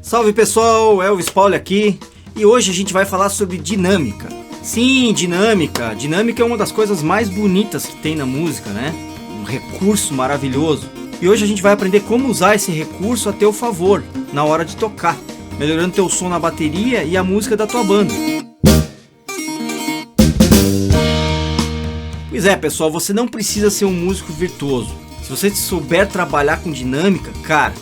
Salve pessoal, Elvis Pauli aqui e hoje a gente vai falar sobre dinâmica. Sim, dinâmica. Dinâmica é uma das coisas mais bonitas que tem na música, né? Um recurso maravilhoso. E hoje a gente vai aprender como usar esse recurso a teu favor na hora de tocar, melhorando teu som na bateria e a música da tua banda. Pois é, pessoal, você não precisa ser um músico virtuoso. Se você souber trabalhar com dinâmica, cara,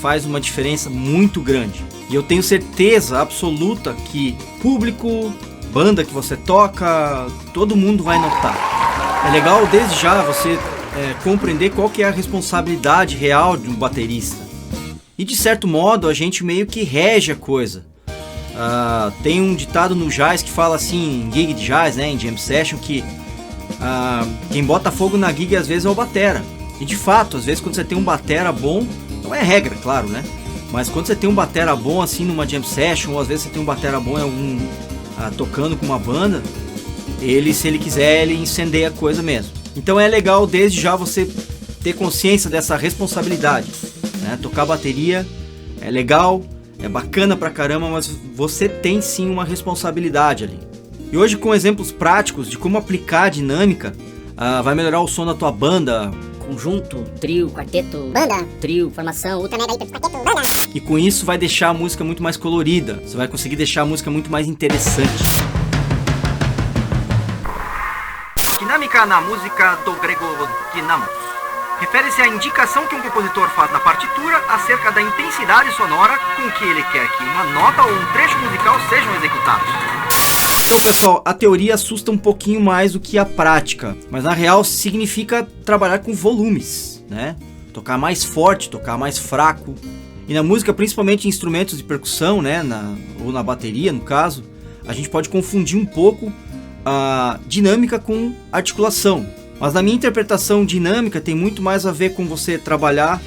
faz uma diferença muito grande. E eu tenho certeza absoluta que público, banda que você toca, todo mundo vai notar. É legal desde já você compreender qual que é a responsabilidade real de um baterista. E de certo modo a gente meio que rege a coisa. Tem um ditado no jazz que fala assim, em gig de jazz, né, em jam session, que quem bota fogo na gig às vezes é o batera. E de fato, às vezes quando você tem um batera bom, não é regra, claro, né? Mas quando você tem um batera bom assim numa jam session, ou às vezes você tem um batera bom tocando com uma banda, se ele quiser, ele incendeia a coisa mesmo. Então é legal desde já você ter consciência dessa responsabilidade, né? Tocar bateria é legal, é bacana pra caramba, mas você tem sim uma responsabilidade ali. E hoje com exemplos práticos de como aplicar a dinâmica, vai melhorar o som da tua banda, conjunto, trio, quarteto, banda, trio, formação, ultra mega hiper quarteto, banda. E com isso vai deixar a música muito mais colorida. Você vai conseguir deixar a música muito mais interessante. Dinâmica na música do grego dynamos refere-se à indicação que um compositor faz na partitura acerca da intensidade sonora com que ele quer que uma nota ou um trecho musical sejam executados. Então, pessoal, a teoria assusta um pouquinho mais do que a prática, mas na real significa trabalhar com volumes, né? Tocar mais forte, tocar mais fraco. E na música, principalmente em instrumentos de percussão, né? Ou na bateria, no caso, a gente pode confundir um pouco a dinâmica com articulação. Mas na minha interpretação, dinâmica tem muito mais a ver com você trabalhar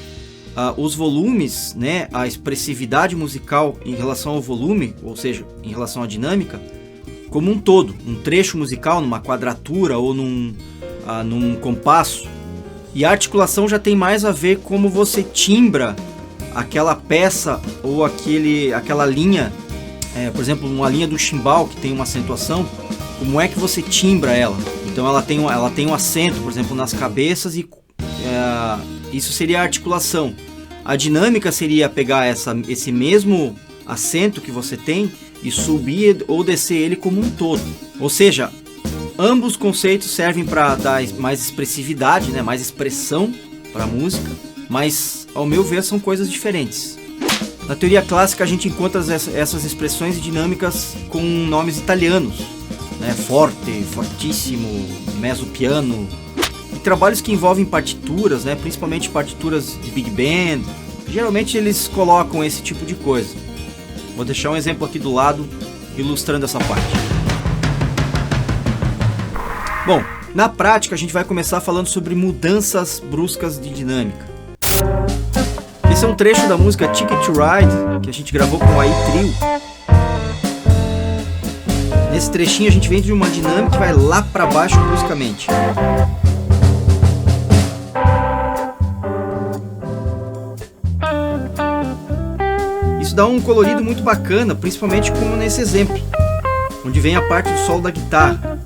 os volumes, né? A expressividade musical em relação ao volume, ou seja, em relação à dinâmica, como um todo, um trecho musical, numa quadratura ou num compasso. E a articulação já tem mais a ver como você timbra aquela peça ou aquela linha, por exemplo, uma linha do chimbal que tem uma acentuação, como é que você timbra ela. Então ela tem um acento, por exemplo, nas cabeças e isso seria a articulação. A dinâmica seria pegar esse mesmo acento que você tem e subir ou descer ele como um todo. Ou seja, ambos conceitos servem para dar mais expressividade, né? Mais expressão para a música, mas ao meu ver são coisas diferentes. Na teoria clássica a gente encontra essas expressões dinâmicas com nomes italianos, né? Forte, fortissimo, mezzo piano, e trabalhos que envolvem partituras, né? Principalmente partituras de big band. Geralmente eles colocam esse tipo de coisa. Vou deixar um exemplo aqui do lado, ilustrando essa parte. Bom, na prática a gente vai começar falando sobre mudanças bruscas de dinâmica. Esse é um trecho da música Ticket to Ride, que a gente gravou com o AI Trio. Nesse trechinho a gente vem de uma dinâmica que vai lá para baixo bruscamente. Isso dá um colorido muito bacana, principalmente como nesse exemplo, onde vem a parte do solo da guitarra.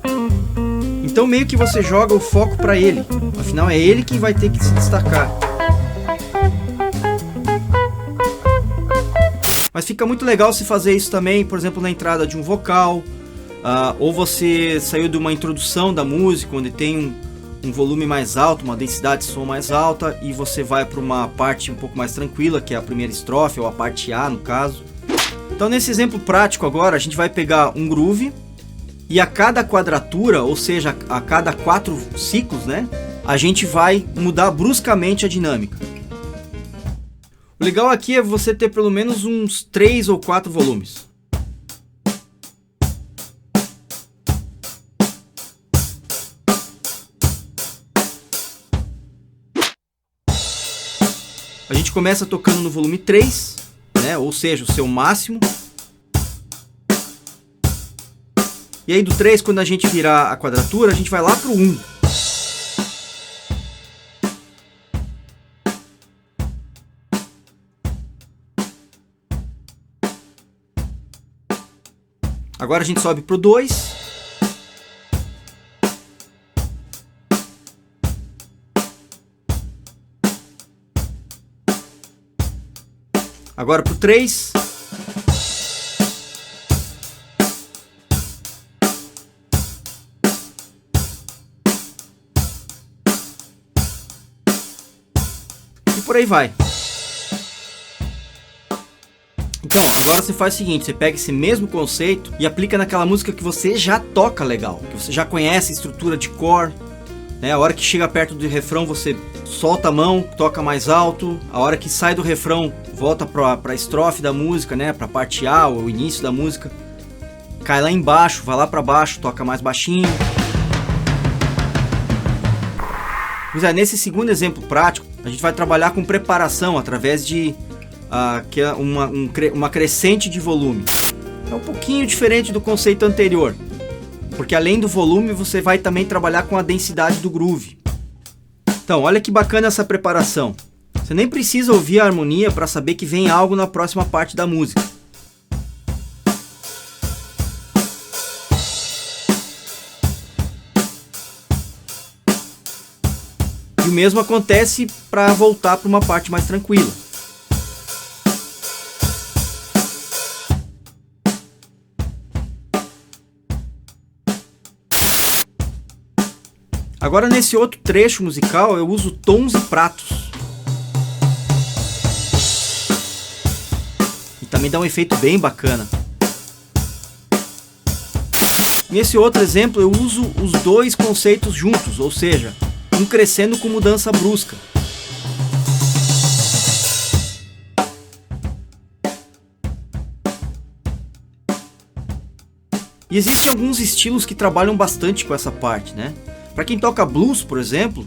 Então meio que você joga o foco para ele, afinal é ele que vai ter que se destacar. Mas fica muito legal se fazer isso também, por exemplo, na entrada de um vocal, ou você saiu de uma introdução da música, onde tem um volume mais alto, uma densidade de som mais alta, e você vai para uma parte um pouco mais tranquila, que é a primeira estrofe, ou a parte A no caso. Então nesse exemplo prático agora, a gente vai pegar um groove, e a cada quadratura, ou seja, a cada 4 ciclos, né, a gente vai mudar bruscamente a dinâmica. O legal aqui é você ter pelo menos uns 3 ou 4 volumes. A gente começa tocando no volume 3, né? Ou seja, o seu máximo. E aí do 3, quando a gente virar a quadratura, a gente vai lá pro 1. Agora a gente sobe pro 2. Agora pro 3. E por aí vai. Então, agora você faz o seguinte, você pega esse mesmo conceito e aplica naquela música que você já toca legal, que você já conhece a estrutura de core, né? A hora que chega perto do refrão você solta a mão, toca mais alto, a hora que sai do refrão volta para a estrofe da música, né? Para a parte A, o início da música, cai lá embaixo, vai lá para baixo, toca mais baixinho. Pois é, nesse segundo exemplo prático, a gente vai trabalhar com preparação através de que é uma crescente de volume. É um pouquinho diferente do conceito anterior, porque além do volume você vai também trabalhar com a densidade do groove. Então, olha que bacana essa preparação. Você nem precisa ouvir a harmonia para saber que vem algo na próxima parte da música. E o mesmo acontece para voltar para uma parte mais tranquila. Agora nesse outro trecho musical eu uso tons e pratos. E também dá um efeito bem bacana. Nesse outro exemplo eu uso os dois conceitos juntos, ou seja, um crescendo com mudança brusca. E existem alguns estilos que trabalham bastante com essa parte, né? Para quem toca blues, por exemplo,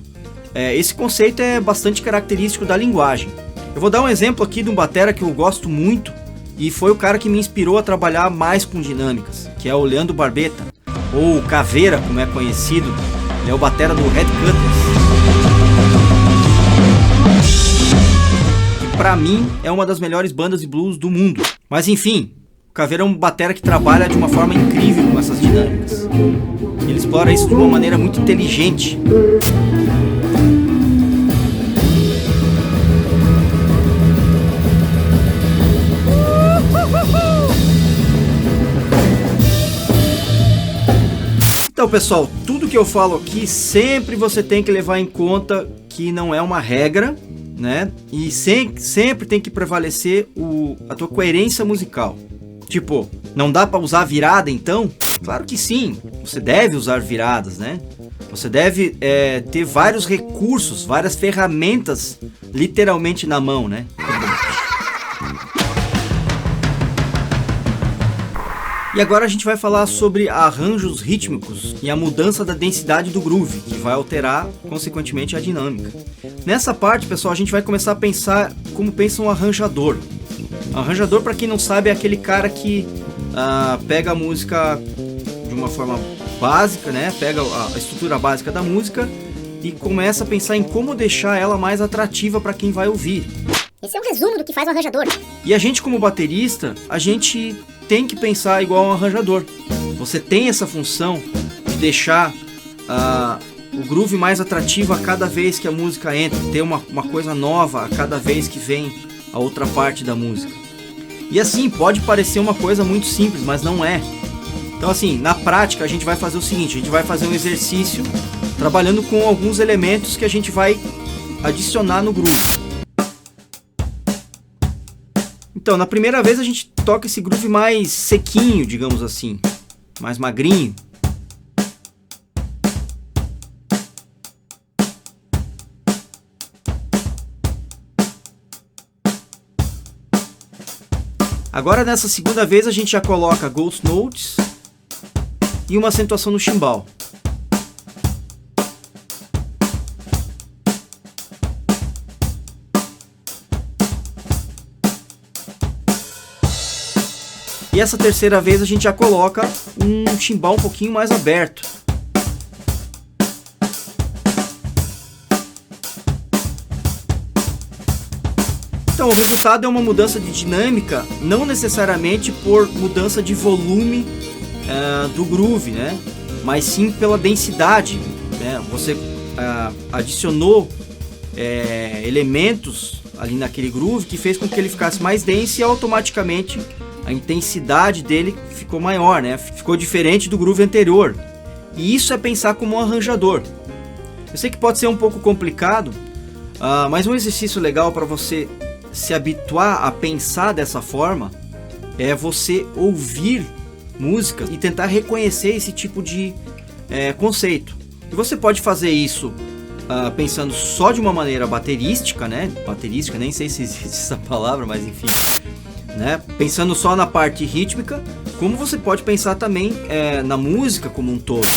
esse conceito é bastante característico da linguagem. Eu vou dar um exemplo aqui de um batera que eu gosto muito e foi o cara que me inspirou a trabalhar mais com dinâmicas, que é o Leandro Barbeta, ou Caveira, como é conhecido. Ele é o batera do Red Cutters. Que pra mim é uma das melhores bandas de blues do mundo. Mas enfim, o Caveira é um batera que trabalha de uma forma incrível com essas dinâmicas. Ele explora isso de uma maneira muito inteligente. Então, pessoal, tudo que eu falo aqui sempre você tem que levar em conta que não é uma regra, né? E sempre tem que prevalecer a tua coerência musical. Tipo, não dá para usar virada então? Claro que sim, você deve usar viradas, né? Você deve ter vários recursos, várias ferramentas literalmente na mão, né? E agora a gente vai falar sobre arranjos rítmicos e a mudança da densidade do groove, que vai alterar, consequentemente, a dinâmica. Nessa parte, pessoal, a gente vai começar a pensar como pensa um arranjador. Arranjador, para quem não sabe, é aquele cara que pega a música de uma forma básica, né? Pega a estrutura básica da música e começa a pensar em como deixar ela mais atrativa para quem vai ouvir. Esse é um resumo do que faz o arranjador. E a gente, como baterista, a gente tem que pensar igual um arranjador. Você tem essa função de deixar o groove mais atrativo a cada vez que a música entra, ter uma coisa nova a cada vez que vem a outra parte da música. E assim, pode parecer uma coisa muito simples, mas não é. Então assim, na prática a gente vai fazer o seguinte, a gente vai fazer um exercício trabalhando com alguns elementos que a gente vai adicionar no groove. Então, na primeira vez a gente toca esse groove mais sequinho, digamos assim, mais magrinho. Agora nessa segunda vez a gente já coloca ghost notes e uma acentuação no chimbal. E essa terceira vez a gente já coloca um chimbal um pouquinho mais aberto. Então o resultado é uma mudança de dinâmica, não necessariamente por mudança de volume do groove, né? Mas sim pela densidade, né? Você adicionou elementos ali naquele groove que fez com que ele ficasse mais denso e automaticamente a intensidade dele ficou maior, né? Ficou diferente do groove anterior. E isso é pensar como um arranjador. Eu sei que pode ser um pouco complicado, mas um exercício legal para você se habituar a pensar dessa forma é você ouvir músicas e tentar reconhecer esse tipo de conceito. E você pode fazer isso pensando só de uma maneira baterística, né? Baterística, nem sei se existe essa palavra, mas enfim, né? Pensando só na parte rítmica, como você pode pensar também na música como um todo.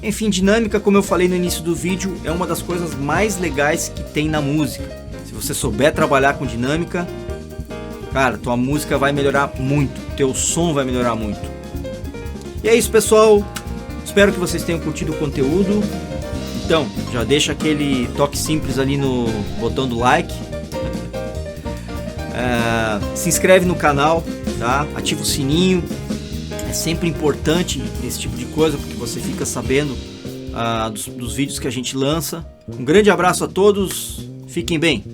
Enfim, dinâmica, como eu falei no início do vídeo, é uma das coisas mais legais que tem na música. Se você souber trabalhar com dinâmica, cara, tua música vai melhorar muito, teu som vai melhorar muito. E é isso, pessoal. Espero que vocês tenham curtido o conteúdo. Então, já deixa aquele toque simples ali no botão do like. Se inscreve no canal, tá? Ativa o sininho. É sempre importante esse tipo de coisa, porque você fica sabendo dos vídeos que a gente lança. Um grande abraço a todos. Fiquem bem.